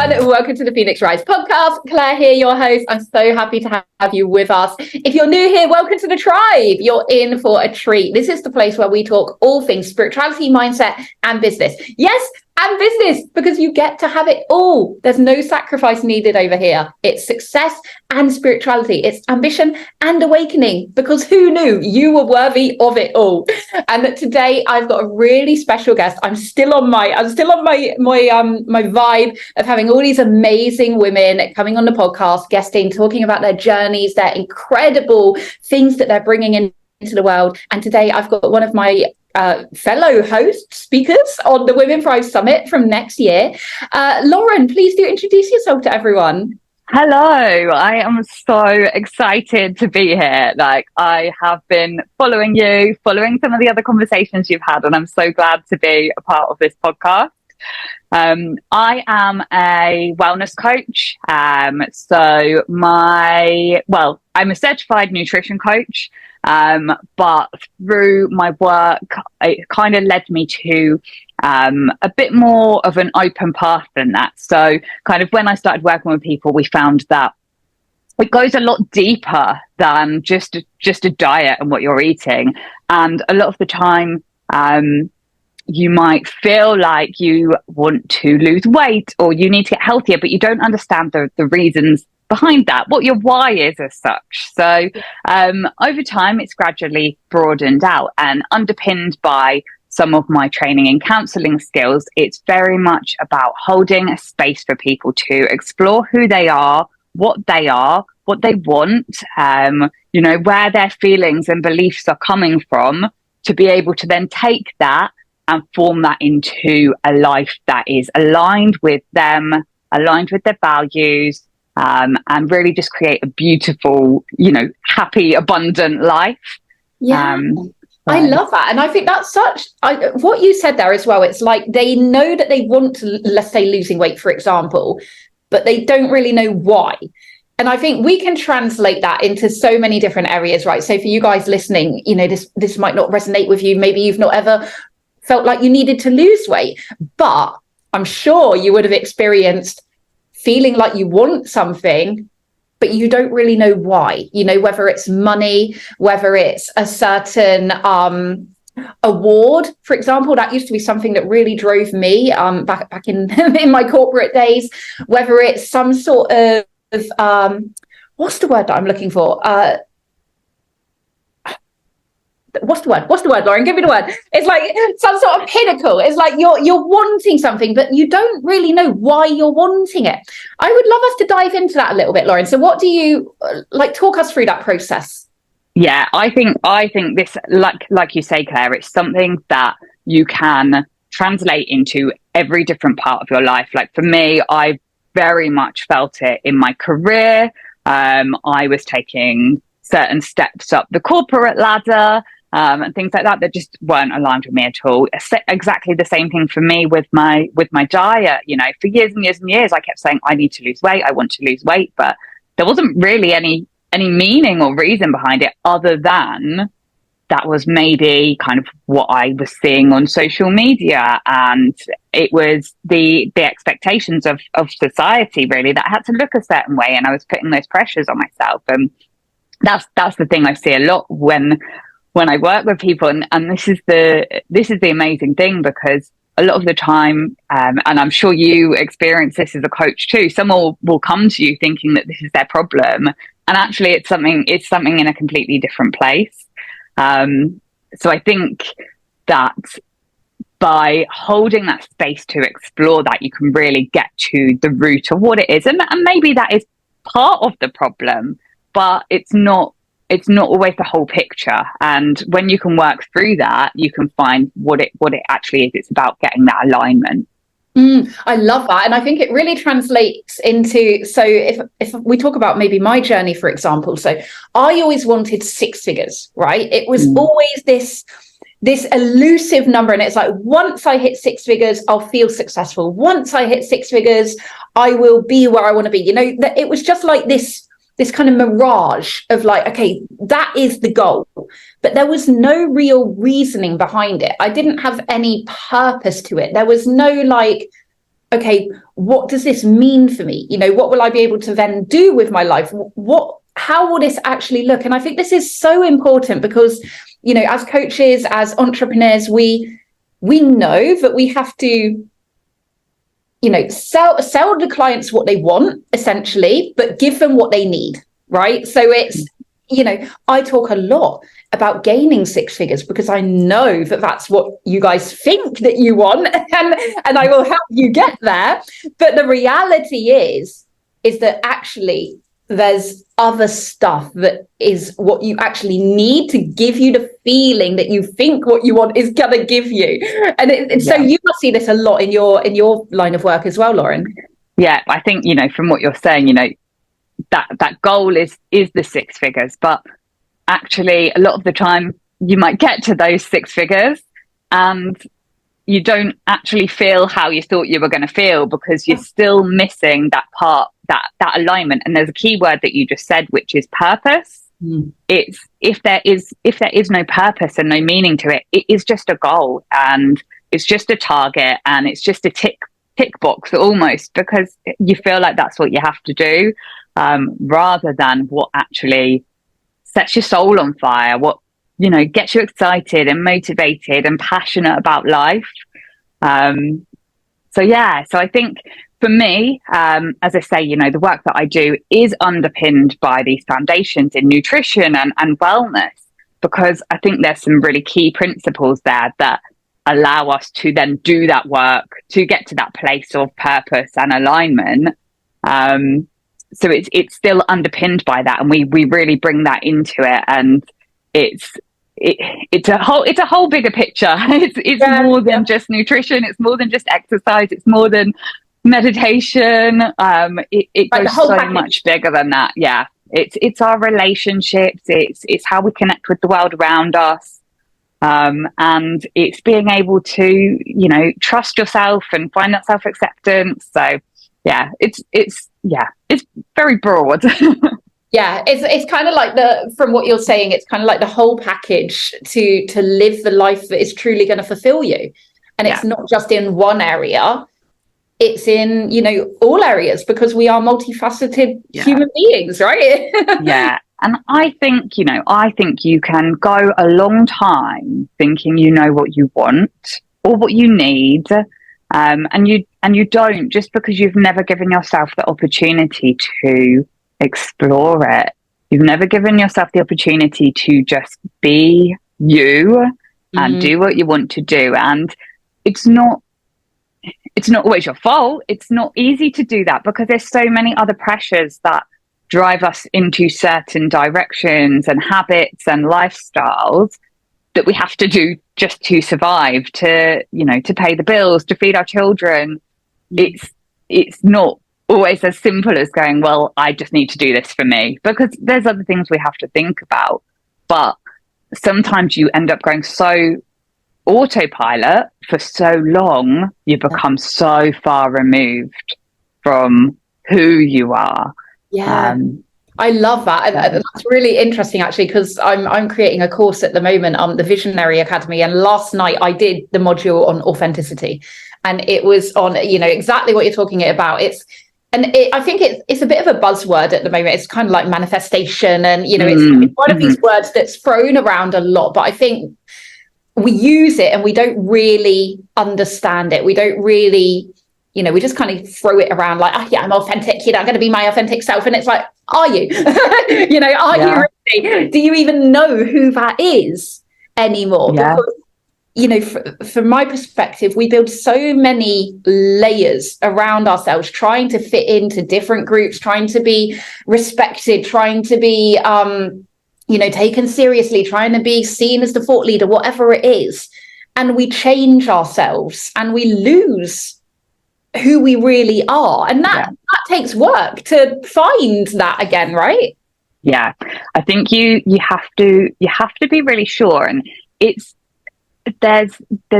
everyone. Welcome to the Phoenix Rise podcast. Claire here, your host. I'm so happy to have you with us. If you're new here, welcome to the tribe. You're in for a treat. This is the place where we talk all things spirituality, mindset, and business. Yes, and business, because you get to have it all. There's no sacrifice needed over here. It's success and spirituality. It's ambition and awakening, because who knew you were worthy of it all? And today I've got a really special guest. I'm still on my vibe of having all these amazing women coming on the podcast, guesting, talking about their journeys, their incredible things that they're bringing into the world. And today I've got one of my fellow host speakers on the Women Thrive Summit from next year. Lauren, please do introduce yourself to everyone. Hello, I am so excited to be here. I have been following some of the other conversations you've had, and I'm so glad to be a part of this podcast. I am a wellness coach. I'm a certified nutrition coach. But through my work, it kind of led me to a bit more of an open path than that. So kind of when I started working with people, we found that it goes a lot deeper than just a diet and what you're eating. And a lot of the time, you might feel like you want to lose weight or you need to get healthier, but you don't understand the reasons behind that, what your why is as such. So over time, it's gradually broadened out and underpinned by some of my training and counselling skills. It's very much about holding a space for people to explore who they are, what they want, where their feelings and beliefs are coming from, to be able to then take that and form that into a life that is aligned with them, aligned with their values, and really just create a beautiful, happy, abundant life. Yeah. I love that. And I think that's what you said there as well. It's like they know that they want to, let's say, losing weight, for example, but they don't really know why. And I think we can translate that into so many different areas, right? So for you guys listening, this might not resonate with you. Maybe you've not ever felt like you needed to lose weight, but I'm sure you would have experienced feeling like you want something, but you don't really know why, whether it's money, whether it's a certain award, for example. That used to be something that really drove me back in in my corporate days, whether it's some sort of what's the word that I'm looking for? What's the word, Lauren? Give me the word. It's like some sort of pinnacle. It's like you're wanting something, but you don't really know why you're wanting it. I would love us to dive into that a little bit, Lauren. So what do you talk us through that process? Yeah, I think this, like you say, Claire, it's something that you can translate into every different part of your life. Like for me, I very much felt it in my career. I was taking certain steps up the corporate ladder, and things like that just weren't aligned with me at all. Exactly the same thing for me with my diet. For years and years and years, I kept saying, I need to lose weight. I want to lose weight. But there wasn't really any meaning or reason behind it, other than that was maybe kind of what I was seeing on social media. And it was the expectations of society, really, that I had to look a certain way. And I was putting those pressures on myself. And that's the thing I see a lot when I work with people, and this is the amazing thing, because a lot of the time, and I'm sure you experience this as a coach too, someone will come to you thinking that this is their problem, and actually it's something in a completely different place. So I think that by holding that space to explore that, you can really get to the root of what it is, and maybe that is part of the problem, but it's not always the whole picture. And when you can work through that, you can find what it actually is. It's about getting that alignment. I love that. And I think it really translates into, so if we talk about maybe my journey, for example, so I always wanted 6 figures, right? It was always this elusive number. And it's like, once I hit 6 figures, I'll feel successful. Once I hit 6 figures, I will be where I want to be. That it was just like this kind of mirage of like, okay, that is the goal. But there was no real reasoning behind it. I didn't have any purpose to it. There was no okay, what does this mean for me? You know, what will I be able to then do with my life? How will this actually look? And I think this is so important because, you know, as coaches, as entrepreneurs, we know that we have to, you know, sell the clients what they want, essentially, but give them what they need, right? So it's, you know, I talk a lot about gaining 6 figures because I know that that's what you guys think that you want, and I will help you get there. But the reality is that actually there's other stuff that is what you actually need to give you the feeling that you think what you want is gonna give you. And so you must see this a lot in your line of work as well, Lauren. Yeah, I think, you know, from what you're saying, you know, that goal is the 6 figures, but actually a lot of the time you might get to those 6 figures and you don't actually feel how you thought you were going to feel because you're still missing that part, that alignment. And there's a key word that you just said, which is purpose. It's if there is no purpose and no meaning to it, it is just a goal and it's just a target and it's just a tick box almost, because you feel like that's what you have to do, rather than what actually sets your soul on fire, what, you know, gets you excited and motivated and passionate about life. So I think for me, as I say, you know, the work that I do is underpinned by these foundations in nutrition and wellness, because I think there's some really key principles there that allow us to then do that work to get to that place of purpose and alignment. So it's still underpinned by that, and we really bring that into it, and it's a whole bigger picture. It's more than just nutrition. It's more than just exercise. It's more than meditation. It goes so much bigger than that. Yeah, it's our relationships. It's how we connect with the world around us, and it's being able to, you know, trust yourself and find that self-acceptance. So yeah, it's very broad. Yeah, it's kind of like from what you're saying, it's kind of like the whole package to live the life that is truly going to fulfill you. And it's not just in one area, it's in, you know, all areas, because we are multifaceted human beings, right? Yeah. And I think you can go a long time thinking you know what you want or what you need. And you don't, just because you've never given yourself the opportunity to explore it. You've never given yourself the opportunity to just be you and do what you want to do. And it's not always your fault. It's not easy to do that because there's so many other pressures that drive us into certain directions and habits and lifestyles that we have to do just to survive, to, you know, to pay the bills, to feed our children. It's not always as simple as going, well, I just need to do this for me, because there's other things we have to think about. But sometimes you end up going so autopilot for so long, you become so far removed from who you are. I love that. And that's really interesting, actually, because I'm creating a course at the moment, the Visionary Academy. And last night I did the module on authenticity, and it was on, you know, exactly what you're talking about. I think it's a bit of a buzzword at the moment. It's kind of like manifestation, and, you know, it's one of these words that's thrown around a lot, but I think we use it and we don't really understand it. We don't really, you know, we just kind of throw it around like, oh, yeah, I'm authentic, you know, I'm going to be my authentic self. And it's like, are you? You know, are you really? Do you even know who that is anymore? Because, you know, from my perspective, we build so many layers around ourselves, trying to fit into different groups, trying to be respected, trying to be, you know, taken seriously, trying to be seen as the thought leader, whatever it is. And we change ourselves and we lose who we really are. And that takes work to find that again, right? Yeah. I think you have to be really sure. And there's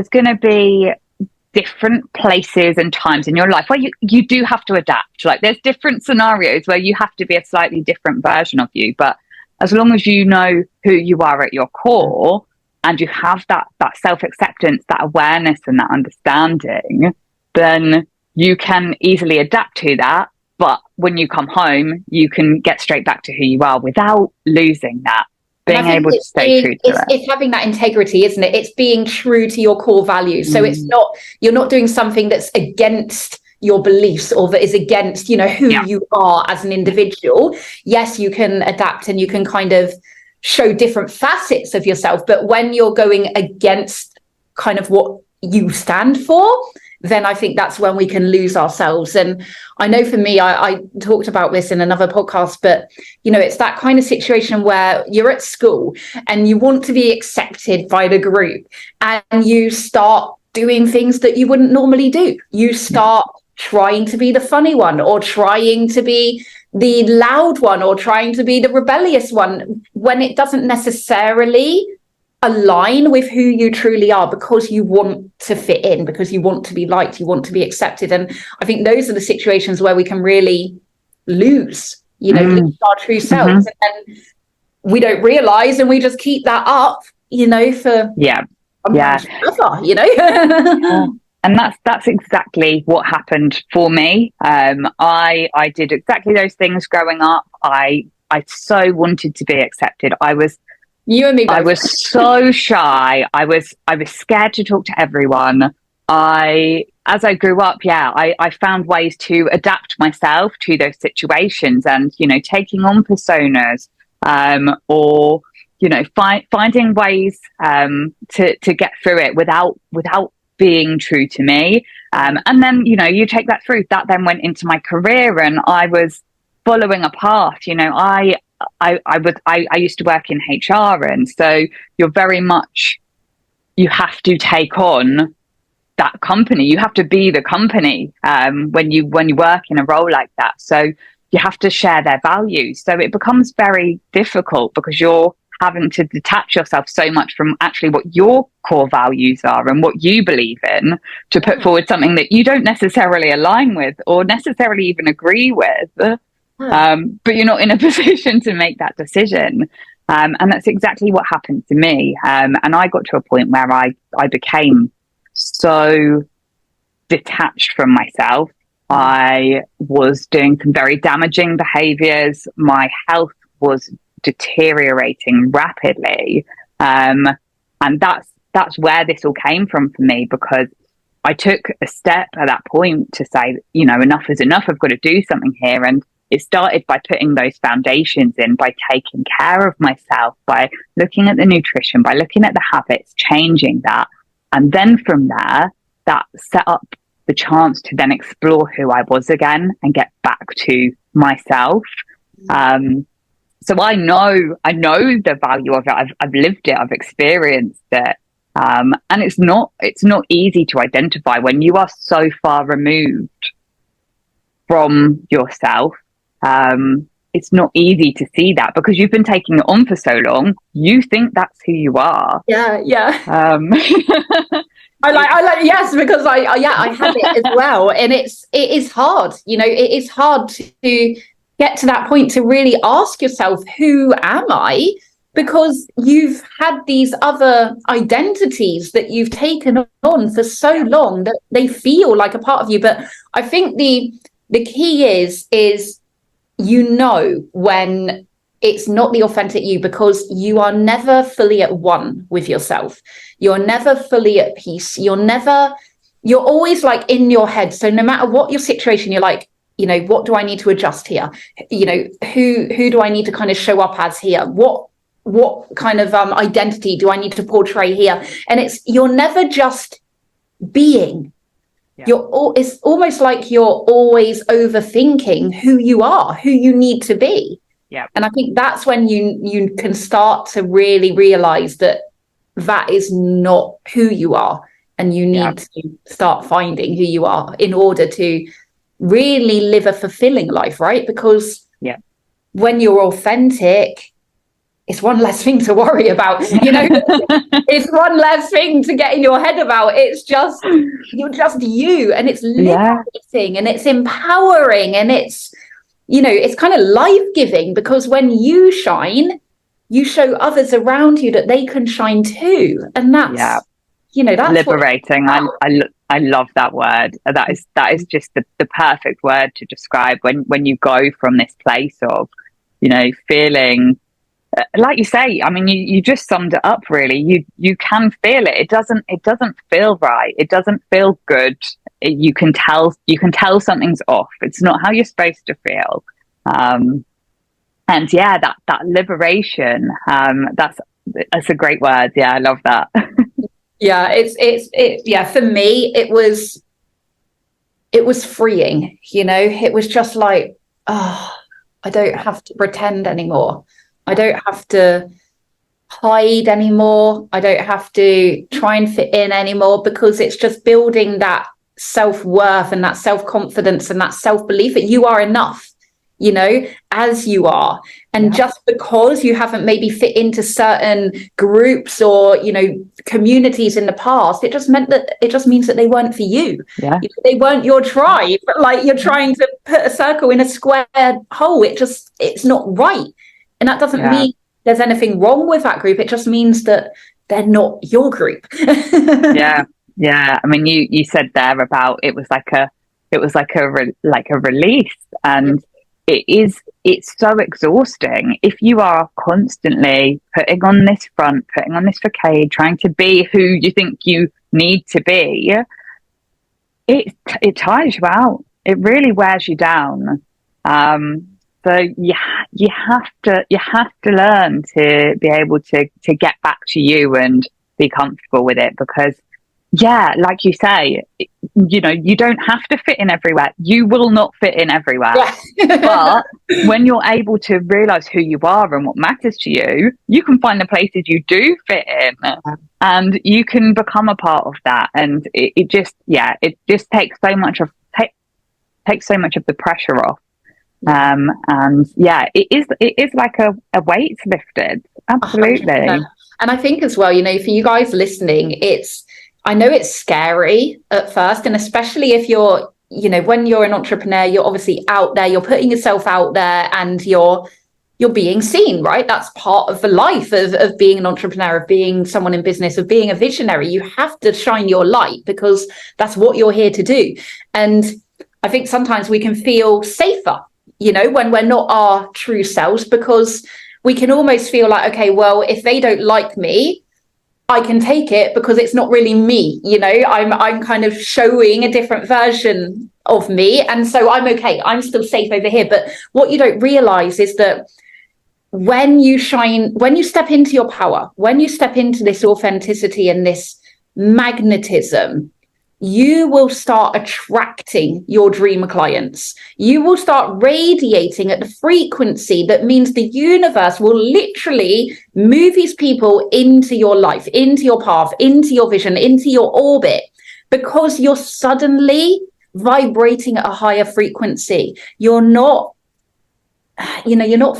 going to be different places and times in your life where you do have to adapt. Like, there's different scenarios where you have to be a slightly different version of you. But as long as you know who you are at your core and you have that self-acceptance, that awareness and that understanding, then you can easily adapt to that. But when you come home, you can get straight back to who you are without losing that, being able to stay true to it. It's having that integrity, isn't it? It's being true to your core values. So it's not, you're not doing something that's against your beliefs or that is against, you know, who you are as an individual. Yes, you can adapt and you can kind of show different facets of yourself. But when you're going against kind of what you stand for, then I think that's when we can lose ourselves. And I know for me, I talked about this in another podcast, but, you know, it's that kind of situation where you're at school and you want to be accepted by the group and you start doing things that you wouldn't normally do. You start trying to be the funny one, or trying to be the loud one, or trying to be the rebellious one, when it doesn't necessarily align with who you truly are, because you want to fit in, because you want to be liked, you want to be accepted. And I think those are the situations where we can really lose, you know, lose our true selves. And then we don't realize, and we just keep that up, you know, for forever, you know. And that's exactly what happened for me. I did exactly those things growing up. I so wanted to be accepted. You and me both. I was so shy. I was scared to talk to everyone. As I grew up, I found ways to adapt myself to those situations, and, you know, taking on personas, or, you know, finding ways to get through it without being true to me. And then, you know, you take that through. That then went into my career, and I was following a path. You know, I used to work in HR, and so you're very much, you have to take on that company. You have to be the company when you work in a role like that. So you have to share their values. So it becomes very difficult, because you're having to detach yourself so much from actually what your core values are and what you believe in, to put forward something that you don't necessarily align with or necessarily even agree with. But you're not in a position to make that decision. And that's exactly what happened to me. And I got to a point where I became so detached from myself. I was doing some very damaging behaviors. My health was deteriorating rapidly. And that's where this all came from for me, because I took a step at that point to say, you know, enough is enough. I've got to do something here. And it started by putting those foundations in, by taking care of myself, by looking at the nutrition, by looking at the habits, changing that. And then from there, that set up the chance to then explore who I was again and get back to myself. So I know the value of it. I've lived it. I've experienced it. And it's not easy to identify when you are so far removed from yourself. It's not easy to see that, because you've been taking it on for so long. You think that's who you are. Yeah. I like yes, because I had it as well, and it is hard. You know, it is hard to get to that point to really ask yourself, who am I? Because you've had these other identities that you've taken on for so long that they feel like a part of you. But I think the key is you know when it's not the authentic you, because you are never fully at one with yourself. You're never fully at peace. You're always like in your head. So no matter what your situation, you're like, you know, what do I need to adjust here? You know, who do I need to kind of show up as here? What kind of identity do I need to portray here? And you're never just being. Yeah. It's almost like you're always overthinking who you are, who you need to be. Yeah. And I think that's when you can start to really realize that is not who you are, and you need to start finding who you are in order to really live a fulfilling life, right? Because when you're authentic, it's one less thing to worry about, you know. It's one less thing to get in your head about. It's just, you're just you, and it's liberating and it's empowering, and it's, you know, it's kind of life-giving, because when you shine, you show others around you that they can shine too. And that's what liberating. I love that word. That is just the perfect word to describe when you go from this place of, feeling, like you say, I mean, you just summed it up really. You can feel it. It doesn't feel right. It doesn't feel good. You can tell something's off. It's not how you're supposed to feel. And yeah, that liberation, that's a great word. Yeah, I love that. Yeah, yeah, for me it was freeing. It was just like, oh, I don't have to pretend anymore. I don't have to hide anymore. I don't have to try and fit in anymore, because it's just building that self-worth and that self-confidence and that self-belief that you are enough, as you are. And just because you haven't maybe fit into certain groups or, communities in the past, it just means that they weren't for you. Yeah. They weren't your tribe. Like, you're trying to put a circle in a square hole. It's not right. And that doesn't mean there's anything wrong with that group. It just means that they're not your group. Yeah. I mean, you said there about it was like a release, and it's so exhausting if you are constantly putting on this front, putting on this facade, trying to be who you think you need to be. It tires you out. It really wears you down. So you have to learn to be able to get back to you and be comfortable with it, because like you say, you don't have to fit in everywhere. You will not fit in everywhere. But when you're able to realize who you are and what matters to you, you can find the places you do fit in, and you can become a part of that. And it just takes so much of the pressure off. And it is like a weight's lifted. Absolutely. 100%. And I think as well, for you guys listening, I know it's scary at first, and especially if you're, when you're an entrepreneur, you're obviously out there, you're putting yourself out there, and you're being seen, right? That's part of the life of being an entrepreneur, of being someone in business, of being a visionary. You have to shine your light, because that's what you're here to do. And I think sometimes we can feel safer, when we're not our true selves, because we can almost feel like, okay, well, if they don't like me, I can take it because it's not really me. I'm kind of showing a different version of me. And so I'm okay. I'm still safe over here. But what you don't realize is that when you step into your power, when you step into this authenticity and this magnetism, you will start attracting your dream clients. You will start radiating at the frequency that means the universe will literally move these people into your life, into your path, into your vision, into your orbit, because you're suddenly vibrating at a higher frequency. You're not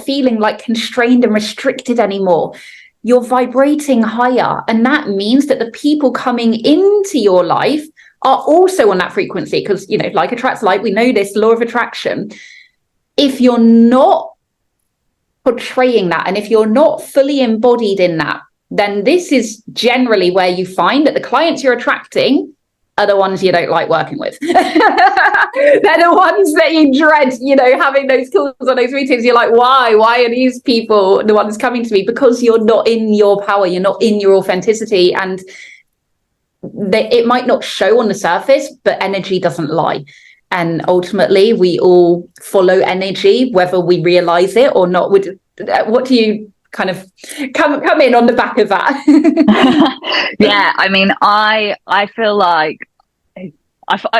feeling like constrained and restricted anymore. You're vibrating higher. And that means that the people coming into your life are also on that frequency, because, like attracts like, we know this law of attraction. If you're not portraying that, and if you're not fully embodied in that, then this is generally where you find that the clients you're attracting are the ones you don't like working with. They're the ones that you dread, having those calls or those meetings. You're like, why are these people the ones coming to me? Because you're not in your power, you're not in your authenticity. And it might not show on the surface, but energy doesn't lie. And ultimately, we all follow energy, whether we realize it or not. What do you kind of come in on the back of that? Yeah, I mean, I feel like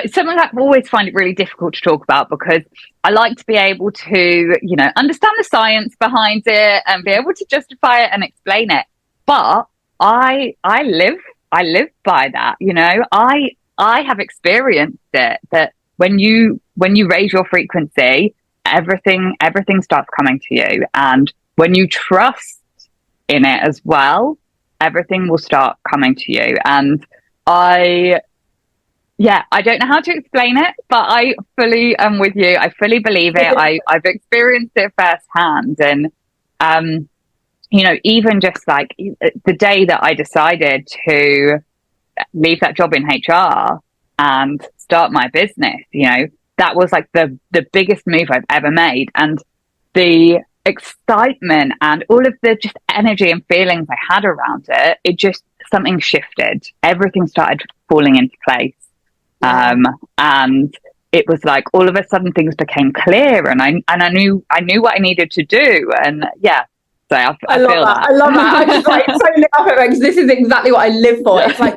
something I always find it really difficult to talk about, because I like to be able to, understand the science behind it and be able to justify it and explain it. But I live by that. I have experienced it, that when you raise your frequency, everything starts coming to you. And when you trust in it as well, everything will start coming to you. And I don't know how to explain it, but I fully am with you. I fully believe it. I've experienced it firsthand. And even just like the day that I decided to leave that job in HR and start my business. You know, that was like the biggest move I've ever made. And the excitement and all of the just energy and feelings I had around it, it just, something shifted. Everything started falling into place. And it was like all of a sudden things became clear, and I knew what I needed to do. And yeah, so I love feel that. I love that. I just like totally love it, because this is exactly what I live for. It's like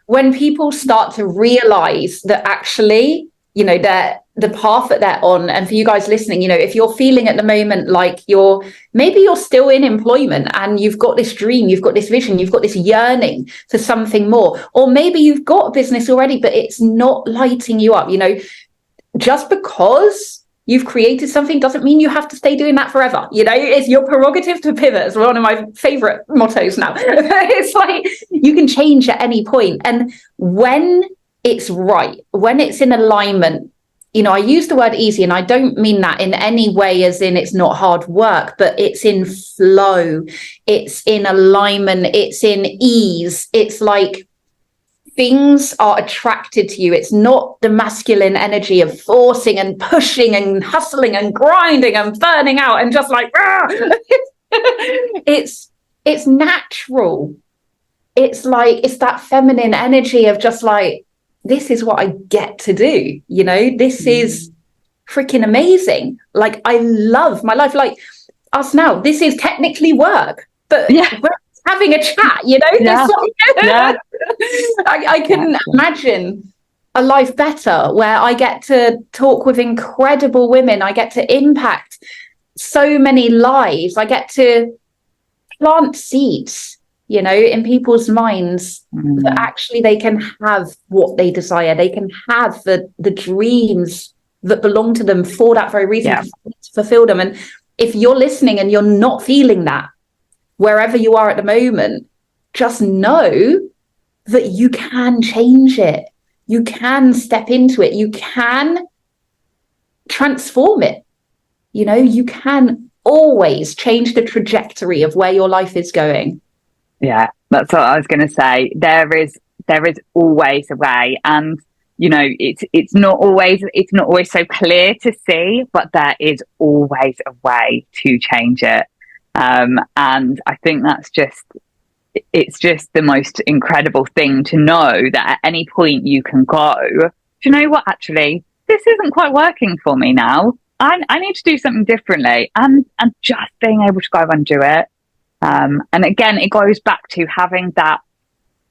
when people start to realize that actually, you know, the path that they're on. And for you guys listening, you know, if you're feeling at the moment like you're still in employment and you've got this dream, you've got this vision, you've got this yearning for something more, or maybe you've got a business already, but it's not lighting you up, you know, just because you've created something doesn't mean you have to stay doing that forever. You know, it's your prerogative to pivot. It's one of my favorite mottos now. It's like you can change at any point. And when it's right, when it's in alignment, you know, I use the word easy, and I don't mean that in any way as in it's not hard work, but it's in flow, it's in alignment, it's in ease. It's like things are attracted to you. It's not the masculine energy of forcing and pushing and hustling and grinding and burning out and just like, it's natural. It's like, it's that feminine energy of just like, this is what I get to do. You know, this is freaking amazing. Like, I love my life. Like us now, this is technically work, but we're having a chat, you know. I couldn't imagine a life better, where I get to talk with incredible women. I get to impact so many lives. I get to plant seeds, you know, in people's minds, that actually they can have what they desire. They can have the dreams that belong to them for that very reason, to fulfill them. And if you're listening and you're not feeling that, wherever you are at the moment, just know that you can change it. You can step into it. You can transform it. You know, you can always change the trajectory of where your life is going. Yeah, that's what I was going to say. There is always a way, and you know, it's not always so clear to see, but there is always a way to change it. And I think it's just the most incredible thing to know that at any point you can go, do you know what, actually, this isn't quite working for me now. I need to do something differently, and just being able to go and do it. And again, it goes back to having that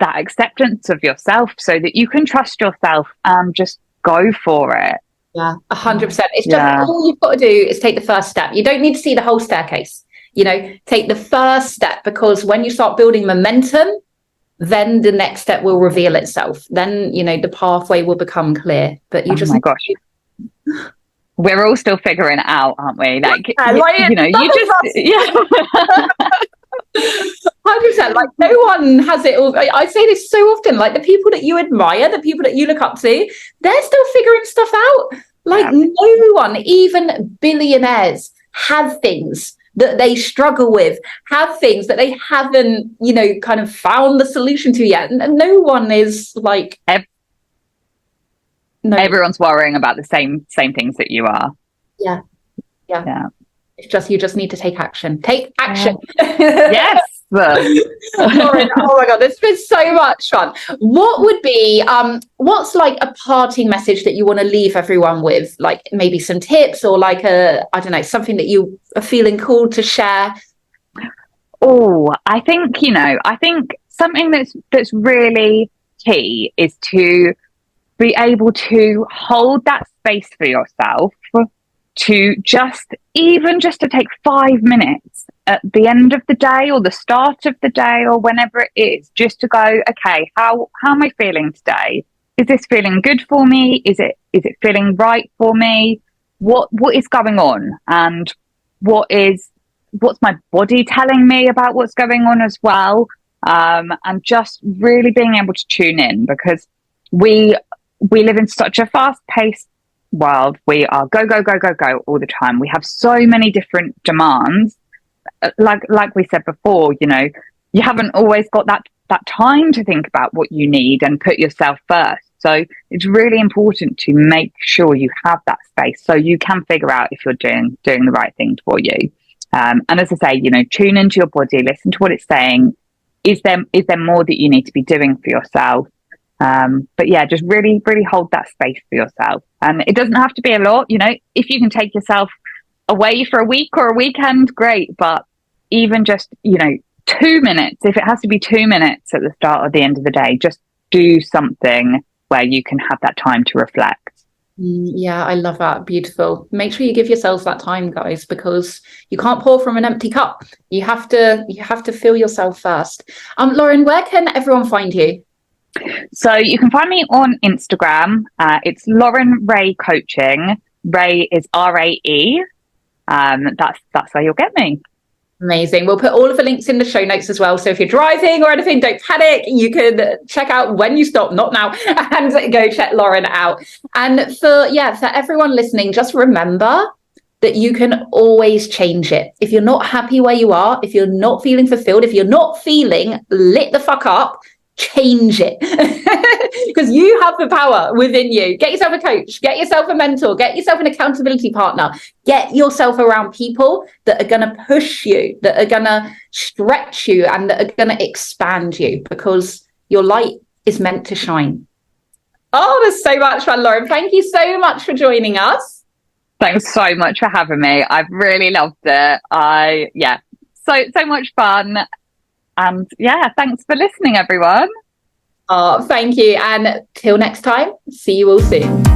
acceptance of yourself, so that you can trust yourself and just go for it. Yeah, 100%. It's just all you've got to do is take the first step. You don't need to see the whole staircase. You know, take the first step, because when you start building momentum, then the next step will reveal itself. Then, you know, the pathway will become clear. But you my gosh. We're all still figuring it out, aren't we? Like, you know, you just 100%. Like, no one has it all. I say this so often. Like, the people that you admire, the people that you look up to, they're still figuring stuff out. Like, no one, even billionaires, have things that they struggle with, have things that they haven't, you know, kind of found the solution to yet. And no one is like, everyone's worrying about the same things that you are. Yeah. It's just, you just need to take action. Take action. Yes. Lauren, oh my God, this has been so much fun. What would be, what's like a parting message that you want to leave everyone with? Like maybe some tips, or like I don't know, something that you are feeling called to share? Oh, I think something that's really key is to be able to hold that space for yourself, to just to take 5 minutes at the end of the day or the start of the day or whenever it is, just to go, okay, how am I feeling today? Is this feeling good for me? Is it feeling right for me? What is going on? And what's my body telling me about what's going on as well? And just really being able to tune in, because we live in such a fast-paced world. We are go all the time. We have so many different demands. Like we said before, you know, you haven't always got that that time to think about what you need and put yourself first. So it's really important to make sure you have that space so you can figure out if you're doing the right thing for you. And as I say, tune into your body, listen to what it's saying. Is there more that you need to be doing for yourself? But yeah, just really, really hold that space for yourself. And it doesn't have to be a lot, if you can take yourself away for a week or a weekend, great. But even just, 2 minutes, if it has to be 2 minutes at the start or the end of the day, just do something where you can have that time to reflect. Yeah, I love that. Beautiful. Make sure you give yourselves that time, guys, because you can't pour from an empty cup. You have to fill yourself first. Lauren, where can everyone find you? So you can find me on Instagram. It's Lauren Rae Coaching. Rae is RAE. That's where you'll get me. Amazing. We'll put all of the links in the show notes as well. So if you're driving or anything, don't panic. You can check out when you stop, not now, and go check Lauren out. And for everyone listening, just remember that you can always change it. If you're not happy where you are, if you're not feeling fulfilled, if you're not feeling lit the fuck up, change it. Because you have the power within you. Get yourself a coach, get yourself a mentor, get yourself an accountability partner, get yourself around people that are going to push you, that are going to stretch you, and that are going to expand you, because your light is meant to shine. Oh, there's so much fun, Lauren. Thank you so much for joining us. Thanks so much for having me. I've really loved it. So much fun. And yeah, thanks for listening, everyone. Oh, thank you. And till next time, see you all soon.